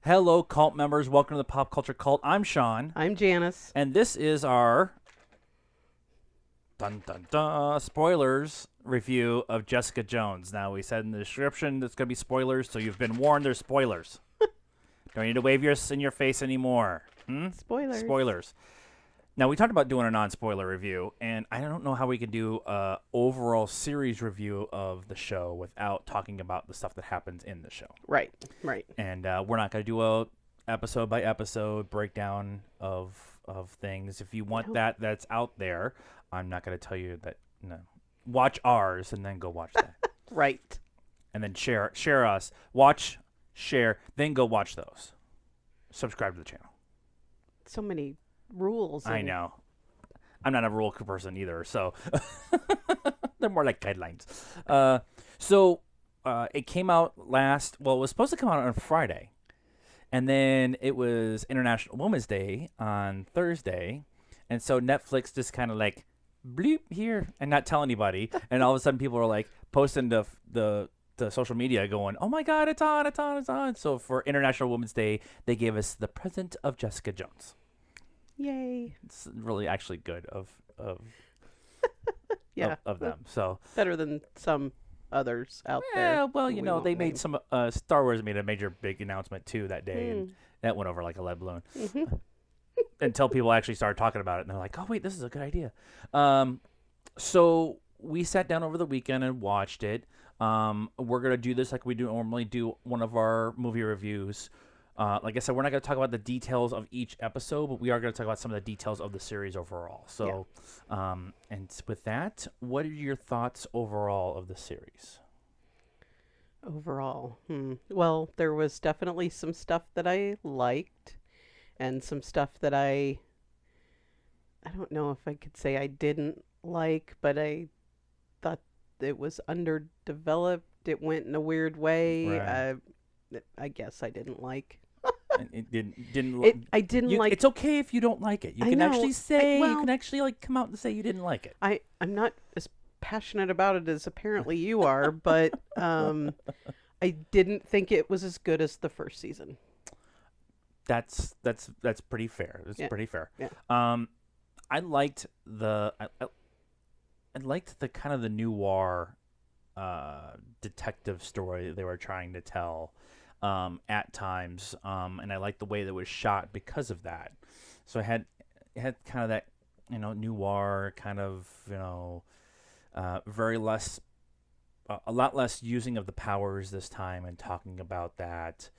Hello, cult members. Welcome to the Pop Culture Cult. I'm Sean. I'm Janice. And this is our spoilers review of Jessica Jones. Now, we said in the description there's going to be spoilers, so you've been warned there's spoilers. Don't need to wave yours in your face anymore. Spoilers. Spoilers. Now, we talked about doing a non-spoiler review, and I don't know how we could do an overall series review of the show without talking about the stuff that happens in the show. Right. And we're not going to do a episode-by-episode breakdown of things. If you want that, that's out there. I'm not going to tell you that. No, watch ours and then go watch that. Right. And then share us. Watch, share, then go watch those. Subscribe to the channel. So many rules. I know. I'm not a rule person either, so they're more like guidelines. So it came out it was supposed to come out on Friday, and then it was International Women's Day on Thursday, and so Netflix just kind of like bleep here and not tell anybody, and all of a sudden people are like posting the social media going, oh my God, it's on. So for International Women's Day, they gave us the present of Jessica Jones. Yay. It's really actually good of yeah. of them. So better than some others out there. Yeah, well, they made some Star Wars made a major big announcement too that day, and that went over like a lead balloon. Until people actually started talking about it, and they're like, "Oh wait, this is a good idea." So we sat down over the weekend and watched it. We're gonna do this like we do normally do one of our movie reviews. Like I said, we're not going to talk about the details of each episode, but we are going to talk about some of the details of the series overall. So, and with that, what are your thoughts overall of the series? Overall, well, there was definitely some stuff that I liked, and some stuff that I don't know if I could say I didn't like, but I thought it was underdeveloped. It went in a weird way. Right. I guess I didn't like. And it didn't. I didn't like. It's okay if you don't like it. You can actually say. You can actually like come out and say you didn't like it. I'm not as passionate about it as apparently you are, but I didn't think it was as good as the first season. That's pretty fair. That's pretty fair. Yeah. I liked I liked the kind of the noir detective story that they were trying to tell. At times, and I liked the way that it was shot because of that. So it had kind of that, noir kind of, very less, a lot less using of the powers this time and talking about that.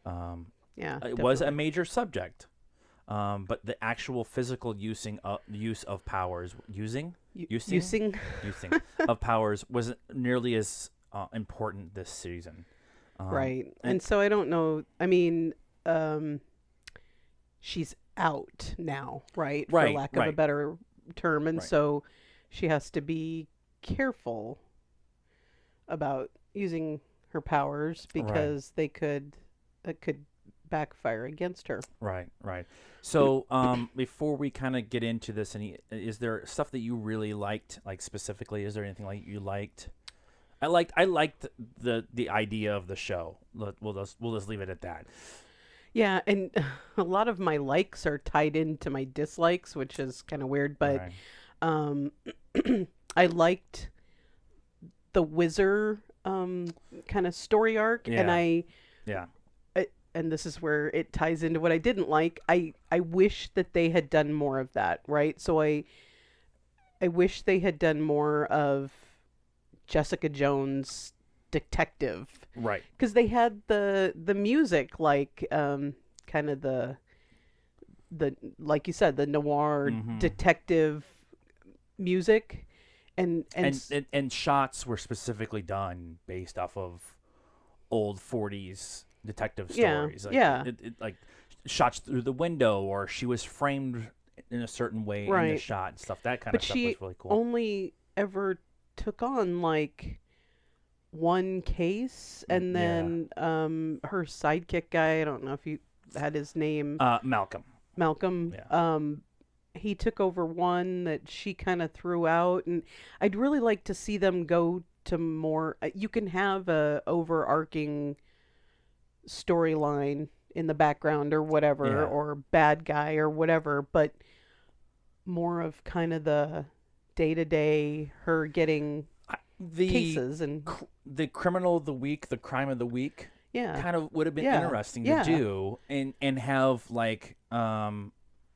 It was a major subject, but the actual physical use of powers, using of powers wasn't nearly as important this season. Right. And so I don't know. I mean, she's out now, right? For lack of a better term. And so she has to be careful about using her powers because it could backfire against her. Right. So before we kind of get into this, is there stuff that you really liked, like specifically? Is there anything like you liked? I liked the idea of the show. We'll just leave it at that. Yeah, and a lot of my likes are tied into my dislikes, which is kind of weird. But I liked the Wizard kind of story arc, and and this is where it ties into what I didn't like. I wish that they had done more of that. Right, so I wish they had done more of Jessica Jones detective, right? Because they had the music, like kind of the like you said, the noir detective music, and shots were specifically done based off of old 40s detective stories. Like shots through the window, or she was framed in a certain way in the shot and stuff. That kind of stuff was really cool. Only ever took on like one case, and then her sidekick guy, I don't know if you had his name, Malcolm, he took over one that she kind of threw out, and I'd really like to see them go to more. You can have a overarching storyline in the background or whatever, or bad guy or whatever, but more of kind of the day-to-day, her getting cases and the criminal of the week, the crime of the week. Yeah. Kind of would have been interesting to do, and have like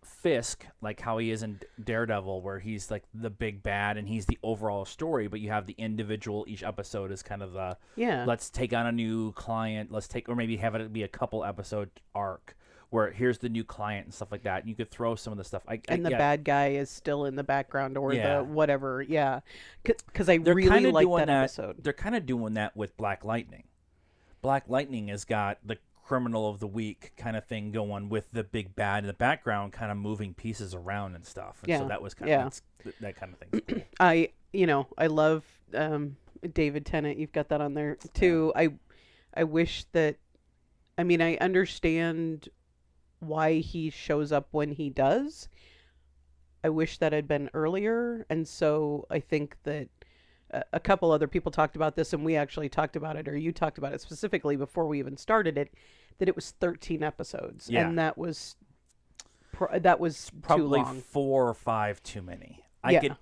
Fisk, like how he is in Daredevil, where he's like the big bad and he's the overall story, but you have the individual, each episode is kind of the let's take on a new client, or maybe have it be a couple episode arc where here's the new client and stuff like that, and you could throw some of the stuff. And the bad guy is still in the background, or the whatever, because I really like that episode. They're kind of doing that with Black Lightning. Black Lightning has got the criminal of the week kind of thing going with the big bad in the background, kind of moving pieces around and stuff. And so that was kind of that kind of thing. Cool. I love David Tennant. You've got that on there too. I wish that. I mean, I understand why he shows up when he does. I wish that had been earlier, and so I think that a couple other people talked about this, and we actually talked about it, or you talked about it specifically before we even started it, that it was 13 episodes, and that was probably too long. 4 or 5 too many.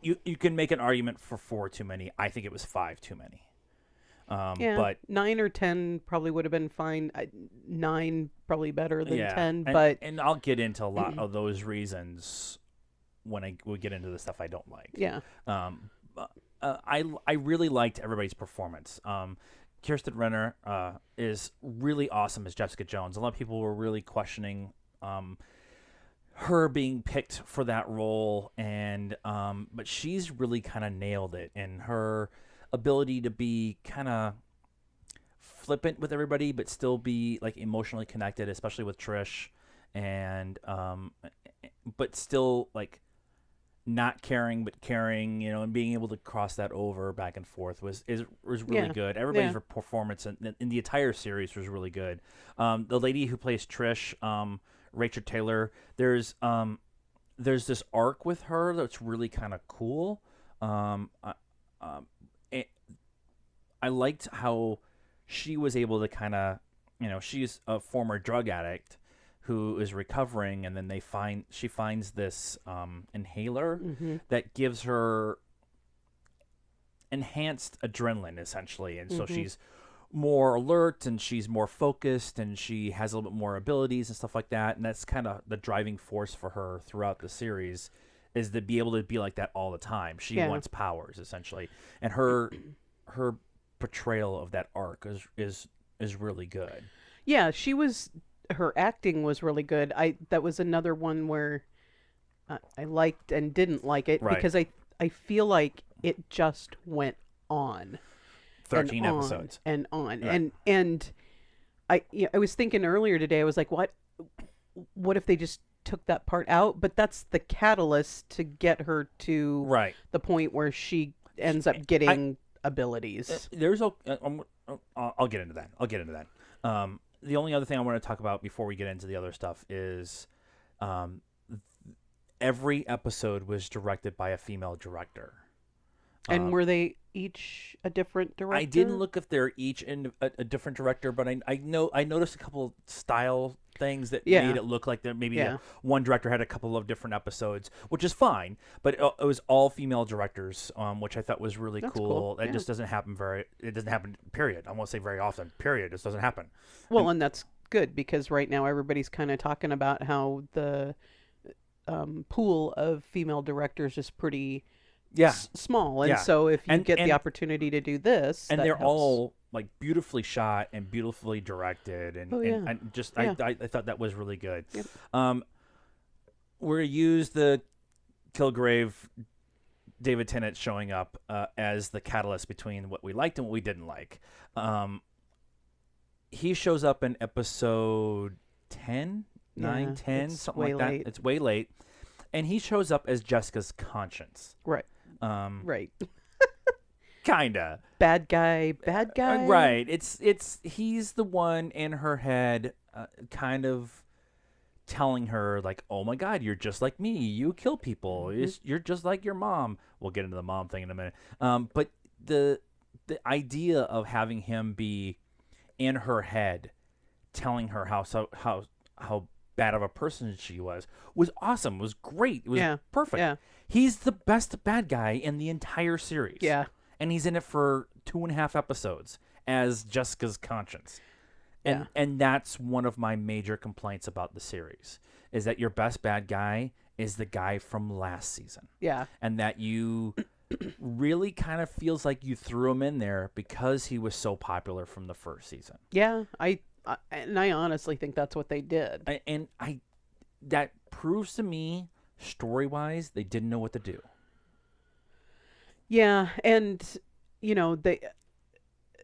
You can make an argument for 4 too many. I think it was 5 too many. But 9 or 10 probably would have been fine. 9 probably better than 10, but I'll get into a lot of those reasons when we get into the stuff I don't like. Yeah. I really liked everybody's performance. Kirsten Renner is really awesome as Jessica Jones. A lot of people were really questioning her being picked for that role, and but she's really kind of nailed it, and her ability to be kind of flippant with everybody, but still be like emotionally connected, especially with Trish, and but still like not caring but caring, and being able to cross that over back and forth was really good. Everybody's performance in the entire series was really good. The lady who plays Trish, Rachel Taylor, there's this arc with her that's really kind of cool. I liked how she was able to kind of, she's a former drug addict who is recovering, and then she finds this inhaler that gives her enhanced adrenaline, essentially, and so she's more alert and she's more focused and she has a little bit more abilities and stuff like that, and that's kind of the driving force for her throughout the series, is to be able to be like that all the time. She wants powers, essentially, and her portrayal of that arc is really good. Yeah, her acting was really good. That was another one where I liked and didn't like it, because I feel like it just went on. 13 episodes. And on. Right. And I was thinking earlier today, I was like, what if they just took that part out? But that's the catalyst to get her to the point where she ends up getting abilities. I'll get into that. The only other thing I want to talk about before we get into the other stuff is every episode was directed by a female director. And were they each a different director? I didn't look if they're each a different director, but I noticed a couple of style things that made it look like that maybe one director had a couple of different episodes, which is fine. But it was all female directors, which I thought was really cool. That just doesn't happen period. I won't say very often, period. It just doesn't happen. Well, and that's good, because right now everybody's kind of talking about how the pool of female directors is pretty small, and so if you get the opportunity to do this, and they're all like beautifully shot and beautifully directed, and I thought that was really good. We're gonna use the Kilgrave David Tennant showing up as the catalyst between what we liked and what we didn't like. He shows up in episode 10, 9, 10, something like that. It's way late, and he shows up as Jessica's conscience. Right. Right. Kinda. Bad guy. Right. He's the one in her head, kind of telling her like, "Oh my God, you're just like me. You kill people. You're just like your mom." We'll get into the mom thing in a minute. But the idea of having him be in her head, telling her how bad of a person she was awesome. It was great. It was perfect. Yeah. He's the best bad guy in the entire series. Yeah. And he's in it for 2.5 episodes as Jessica's conscience. And that's one of my major complaints about the series, is that your best bad guy is the guy from last season. Yeah. And that you really kind of feels like you threw him in there because he was so popular from the first season. Yeah, I honestly think that's what they did. That proves to me, story-wise, they didn't know what to do. Yeah, and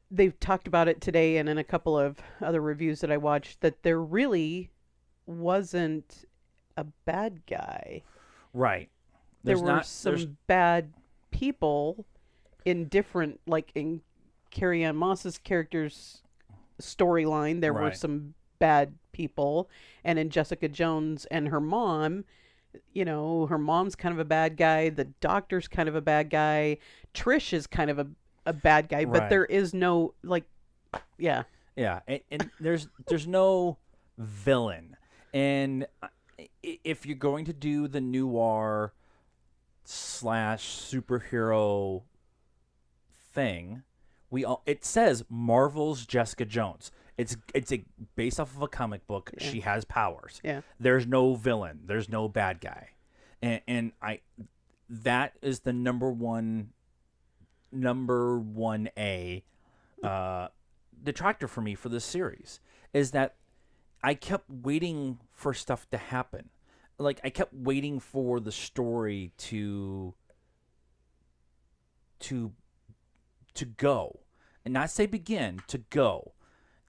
they've talked about it today and in a couple of other reviews that I watched, that there really wasn't a bad guy. Right. There were some bad people in different, like in Carrie Ann Moss's character's storyline, there were some bad people. And in Jessica Jones and her mom, her mom's kind of a bad guy. The doctor's kind of a bad guy. Trish is kind of a bad guy, but there is no, like, yeah. Yeah, and there's no villain. And if you're going to do the noir / superhero thing, it says Marvel's Jessica Jones. It's based off of a comic book. Yeah. She has powers. Yeah. There's no villain. There's no bad guy. And that is the number one A detractor for me for this series, is that I kept waiting for stuff to happen. Like, I kept waiting for the story to go, and not say begin, to go,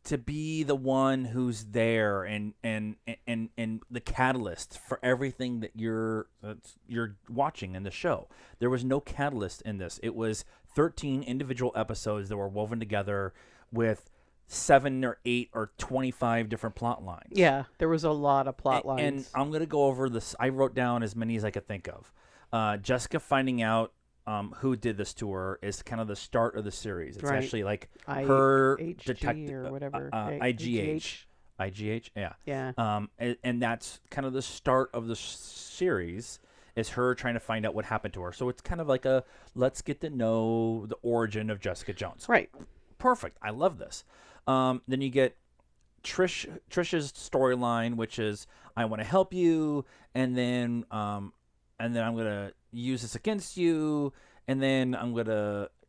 to be the one who's there and the catalyst for everything that you're watching in the show. There was no catalyst in this. It was 13 individual episodes that were woven together with 7 or 8 or 25 different plot lines. Yeah, there was a lot of plot lines. And I'm going to go over this. I wrote down as many as I could think of. Jessica finding out who did this to her is kind of the start of the series. It's actually like her detective or whatever. IGH. IGH, yeah. Yeah. And that's kind of the start of the series, is her trying to find out what happened to her. So it's kind of like a, let's get to know the origin of Jessica Jones. Right. Perfect. I love this. Then you get Trish's storyline, which is, I want to help you, and then I'm gonna use this against you, and then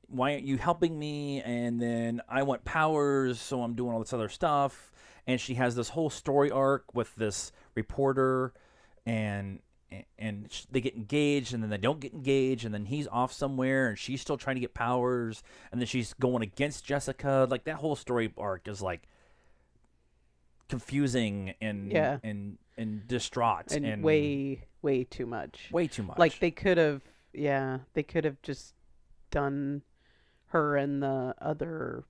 why aren't you helping me? And then I want powers, so I'm doing all this other stuff. And she has this whole story arc with this reporter, and they get engaged, and then they don't get engaged, and then he's off somewhere, and she's still trying to get powers, and then she's going against Jessica. Like, that whole story arc is like confusing and distraught and way too much. Way too much. Like, they could have just done her and the other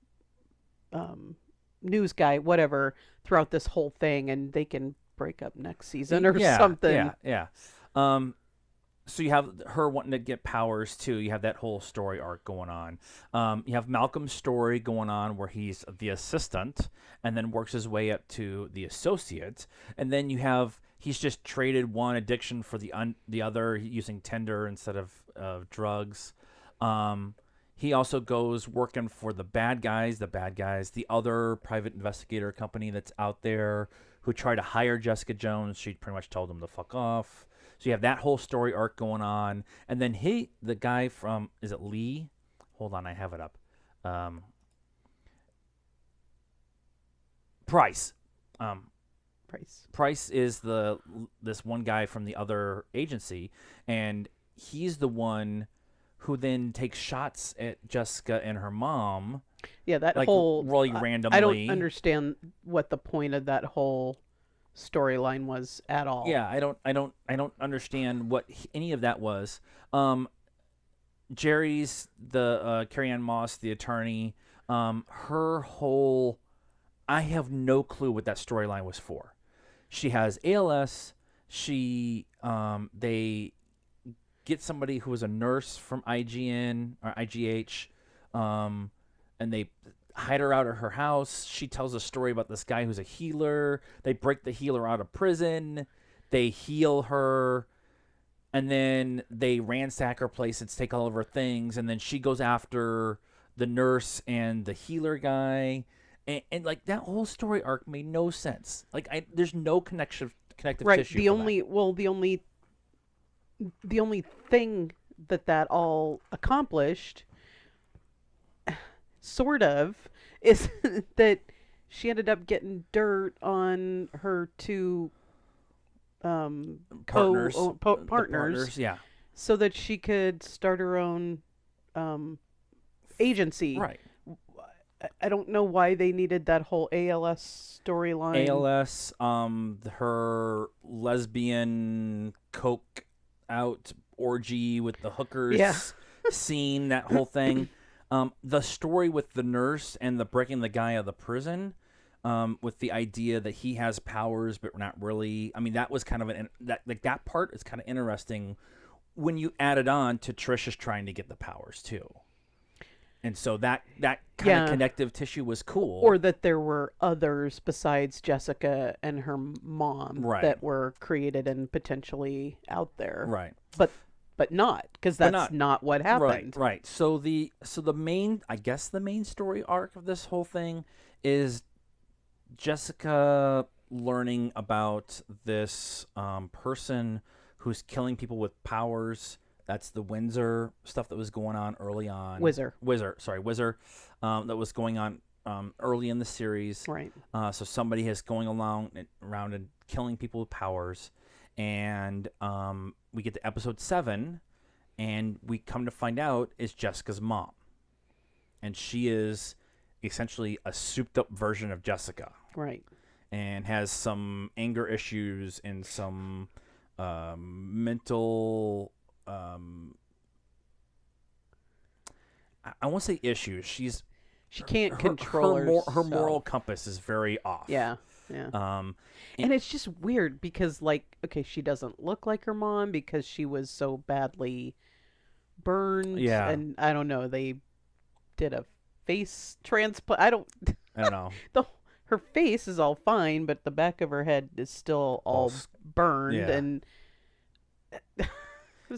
news guy, whatever, throughout this whole thing, and they can break up next season or something. Yeah. So you have her wanting to get powers too. You have that whole story arc going on. You have Malcolm's story going on, where he's the assistant and then works his way up to the associate. And then he's just traded one addiction for the other, using Tinder instead of drugs. He also goes working for the bad guys, the other private investigator company that's out there, who tried to hire Jessica Jones. She pretty much told him to fuck off. So you have that whole story arc going on. And then the guy from, is it Lee? Hold on, I have it up. Price. Price is this one guy from the other agency, and he's the one who then takes shots at Jessica and her mom. Yeah, that like, whole really randomly. I don't understand what the point of that whole storyline was at all. Yeah, I don't understand what any of that was. Jerry's the Carrie Ann Moss, the attorney. Her whole, I have no clue what that storyline was for. She has ALS. They get somebody who was a nurse from IGN or IGH, and they hide her out of her house. She tells a story about this guy who's a healer. They break the healer out of prison. They heal her. And then they ransack her place and take all of her things. And then she goes after the nurse and the healer guy. And like, that whole story arc made no sense. Like, there's no connective tissue. The only thing that all accomplished, sort of, is that she ended up getting dirt on her two partners, yeah, so that she could start her own agency. Right. I don't know why they needed that whole ALS storyline. ALS, her lesbian coke out orgy with the hookers scene, that whole thing. The story with the nurse and the breaking the guy out of the prison, with the idea that he has powers but not really. I mean, that was kind of that part is kind of interesting when you add it on to Trisha's trying to get the powers too. And so that kind of connective tissue was cool. Or that there were others besides Jessica and her mom that were created and potentially out there. Right. But not, because that's not what happened. Right. So the main story arc of this whole thing is Jessica learning about this person who's killing people with powers. That's the Windsor stuff that was going on early on. Whizzer. That was going on early in the series. Right. So somebody is going around and killing people with powers. And we get to episode 7, and we come to find out is Jessica's mom. And she is essentially a souped-up version of Jessica. Right. And has some anger issues and some mental... I won't say issues. She can't control her moral compass is very off. Yeah. And it's just weird because, like, okay, she doesn't look like her mom because she was so badly burned. Yeah. And I don't know. They did a face transplant. I don't know. Her face is all fine, but the back of her head is still all burned and.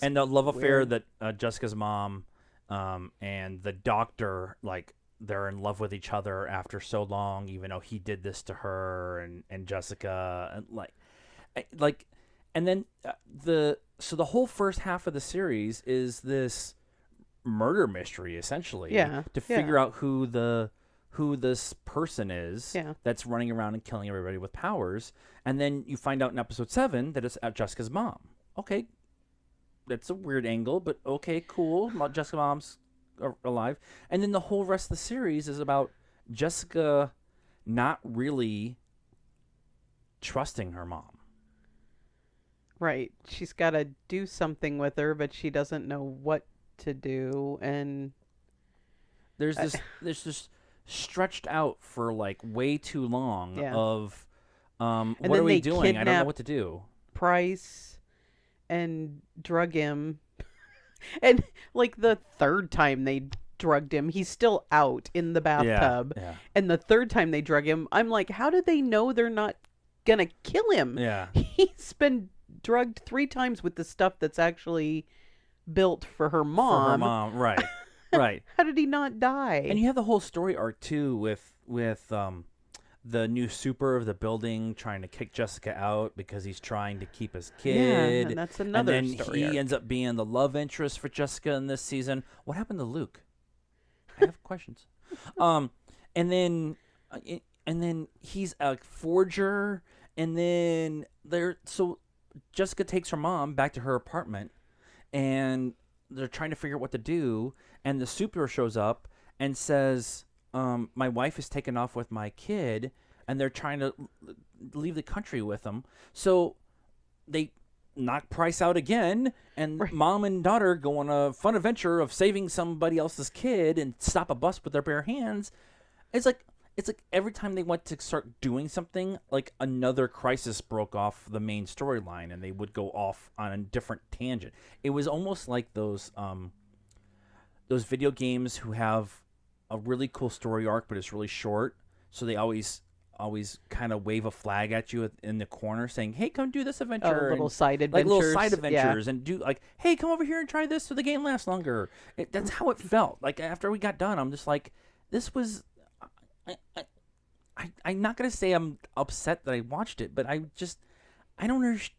And the love affair that Jessica's mom and the doctor, like, they're in love with each other after so long, even though he did this to her and Jessica, and and then the whole first half of the series is this murder mystery, essentially, to figure out who this person is that's running around and killing everybody with powers. And then you find out in episode 7 that it's Jessica's mom. Okay, that's a weird angle, but okay, cool. Jessica's mom's alive. And then the whole rest of the series is about Jessica not really trusting her mom. Right. She's got to do something with her, but she doesn't know what to do. And there's this stretched out for like way too long of what are we doing? I don't know what to do. Price and drug him. And like the third time they drugged him, he's still out in the bathtub. Yeah. And the third time they drug him, I'm like, how do they know they're not gonna kill him? Yeah. He's been drugged 3 times with the stuff that's actually built for her mom. Right. Right. How did he not die? And you have the whole story arc too with the new super of the building trying to kick Jessica out because he's trying to keep his kid. Yeah, and that's another and then story he arc. ends up being the love interest for Jessica in this season. What happened to Luke? I have questions. And then he's a forger, and then so Jessica takes her mom back to her apartment, and they're trying to figure out what to do, and the super shows up and says, my wife is taken off with my kid, and they're trying to leave the country with them. So they knock Price out again, and mom and daughter go on a fun adventure of saving somebody else's kid and stop a bus with their bare hands. It's like every time they went to start doing something, like another crisis broke off the main storyline, and they would go off on a different tangent. It was almost like those video games who have a really cool story arc, but it's really short. So they always kind of wave a flag at you in the corner saying, hey, come do this adventure. Little side adventures. Like little side adventures. And do like, hey, come over here and try this so the game lasts longer. That's how it felt. Like after we got done, I'm just like, this was... I'm not going to say I'm upset that I watched it, but I don't understand.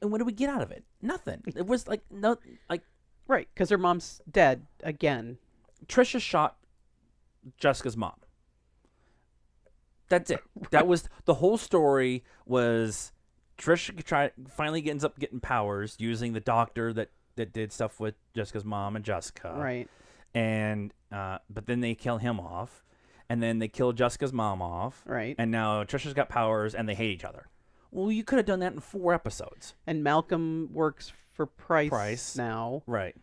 And what did we get out of it? Nothing. It was like, no, like... Right, because her mom's dead again. Trisha shot Jessica's mom. That's it. Right. That was the whole story. Was Trisha finally ends up getting powers using the doctor that did stuff with Jessica's mom and Jessica. Right. And but then they kill him off, and then they kill Jessica's mom off. Right. And now Trisha's got powers, and they hate each other. Well, you could have done that in 4 episodes. And Malcolm works for Price now. Right.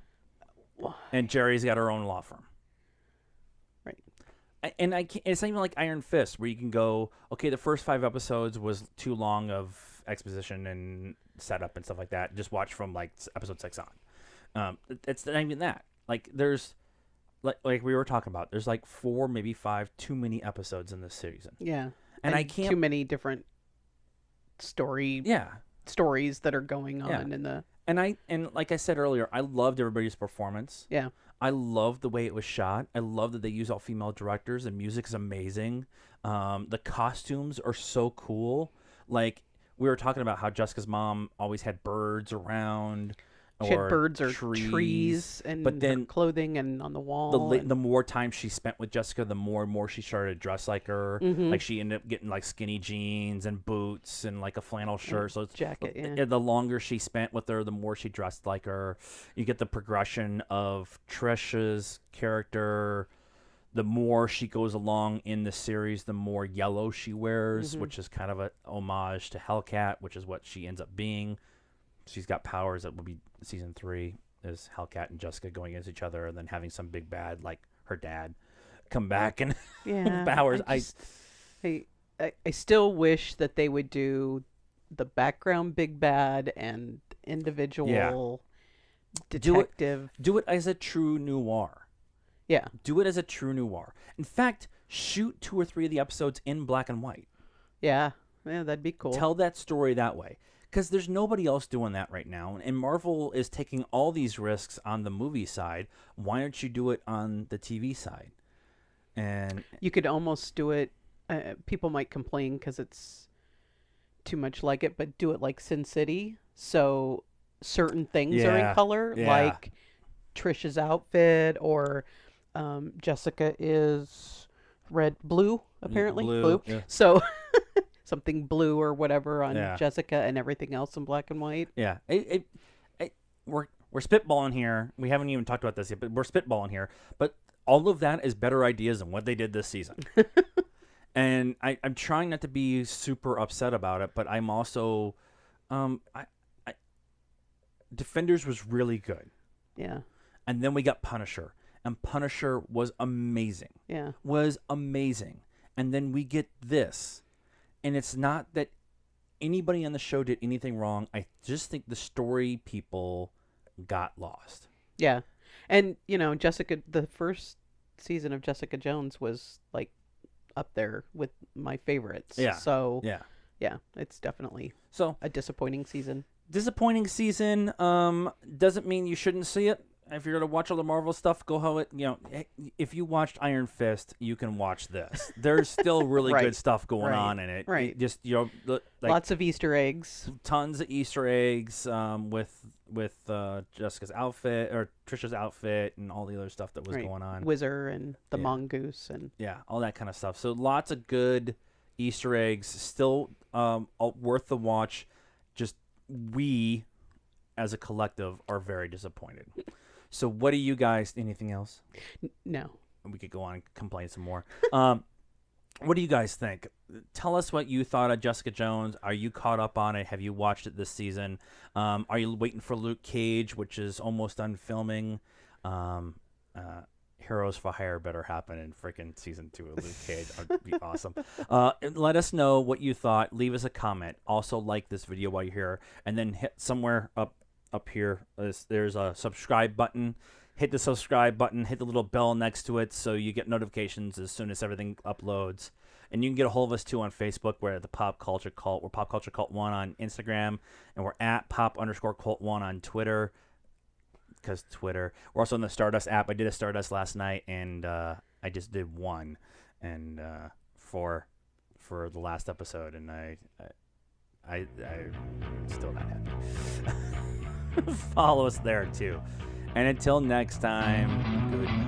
And Jerry's got her own law firm. Right. And it's not even like Iron Fist, where you can go, okay, the first 5 episodes was too long of exposition and setup and stuff like that. Just watch from like episode 6 on. It's not even that. Like there's, like we were talking about, there's like 4, maybe 5 too many episodes in this season. Yeah. And I can't... Too many different stories that are going on in the... And like I said earlier, I loved everybody's performance. Yeah. I loved the way it was shot. I love that they use all female directors. The music is amazing. The costumes are so cool. Like we were talking about how Jessica's mom always had birds around. She had birds or trees and but then clothing and on the wall. The more time she spent with Jessica, the more and more she started to dress like her. Mm-hmm. Like she ended up getting like skinny jeans and boots and like a flannel shirt. So jacket. The longer she spent with her, the more she dressed like her. You get the progression of Trisha's character. The more she goes along in the series, the more yellow she wears, which is kind of a homage to Hellcat, which is what she ends up being. She's got powers that will be season 3 is Hellcat and Jessica going against each other, and then having some big bad like her dad come back and powers. I still wish that they would do the background big bad and individual detective. Do it as a true noir. Yeah. Do it as a true noir. In fact, shoot 2 or 3 of the episodes in black and white. Yeah, that'd be cool. Tell that story that way. Because there's nobody else doing that right now. And Marvel is taking all these risks on the movie side. Why don't you do it on the TV side? And you could almost do it. People might complain because it's too much like it, but do it like Sin City. So certain things are in color, like Trisha's outfit, or Jessica is blue, apparently. Blue. Yeah. So... something blue or whatever on Jessica, and everything else in black and white. Yeah. We're spitballing here. We haven't even talked about this yet, but we're spitballing here. But all of that is better ideas than what they did this season. And I'm trying not to be super upset about it, but I'm also... Defenders was really good. Yeah. And then we got Punisher. And Punisher was amazing. Yeah. Was amazing. And then we get this... And it's not that anybody on the show did anything wrong. I just think the story people got lost. Yeah. And, Jessica, the first season of Jessica Jones was, like, up there with my favorites. Yeah. So, yeah, it's definitely a disappointing season. Disappointing season doesn't mean you shouldn't see it. If you're going to watch all the Marvel stuff, go how it, if you watched Iron Fist, you can watch this. There's still really good stuff going on in it. Right. Just, like, lots of Easter eggs. Tons of Easter eggs with Jessica's outfit or Trisha's outfit and all the other stuff that was going on. Whizzer and the mongoose and all that kind of stuff. So lots of good Easter eggs, still worth the watch. Just we, as a collective, are very disappointed. So what do you guys, anything else? No. We could go on and complain some more. What do you guys think? Tell us what you thought of Jessica Jones. Are you caught up on it? Have you watched it this season? Are you waiting for Luke Cage, which is almost done filming? Heroes for Hire better happen in freaking season 2 of Luke Cage. That'd be awesome. Let us know what you thought. Leave us a comment. Also like this video while you're here. And then hit somewhere up up here. There's a subscribe button. Hit the subscribe button. Hit the little bell next to it so you get notifications as soon as everything uploads. And you can get a hold of us, too, on Facebook. We're at the Pop Culture Cult. We're Pop Culture Cult 1 on Instagram. And we're at Pop_Cult1 on Twitter. Because Twitter. We're also on the Stardust app. I did a Stardust last night, and I just did one. And for the last episode. And I'm still not happy. Follow us there, too. And until next time, good night.